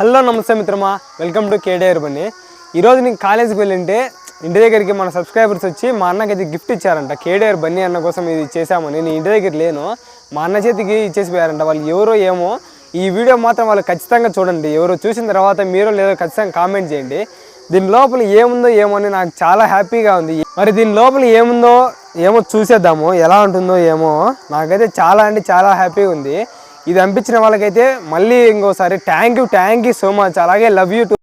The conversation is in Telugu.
హలో నమస్తే మిత్రమా, వెల్కమ్ టు కేడీఆర్ బన్నీ. ఈరోజు నేను కాలేజీకి వెళ్ళింటే ఇంటి దగ్గరికి మన సబ్స్క్రైబర్స్ వచ్చి మా అన్నకి అయితే గిఫ్ట్ ఇచ్చారంట. కేడీఆర్ బన్నీ అన్న కోసం ఇది చేశామని. నేను ఇంటి దగ్గర లేను, మా అన్న చేతికి ఇచ్చేసిపోయారంట. వాళ్ళు ఎవరో ఏమో. ఈ వీడియో మాత్రం వాళ్ళు ఖచ్చితంగా చూడండి. ఎవరో చూసిన తర్వాత మీరు లేదో ఖచ్చితంగా కామెంట్ చేయండి. దీని లోపల ఏముందో ఏమో అని నాకు చాలా హ్యాపీగా ఉంది. మరి దీని లోపల ఏముందో ఏమో చూసేద్దాము, ఎలా ఉంటుందో ఏమో. నాకైతే చాలా అంటే చాలా హ్యాపీగా ఉంది. ఇది పంపించిన వాళ్ళకైతే మళ్ళీ ఇంకోసారి థ్యాంక్ యూ సో మచ్. అలాగే లవ్ యూ టు.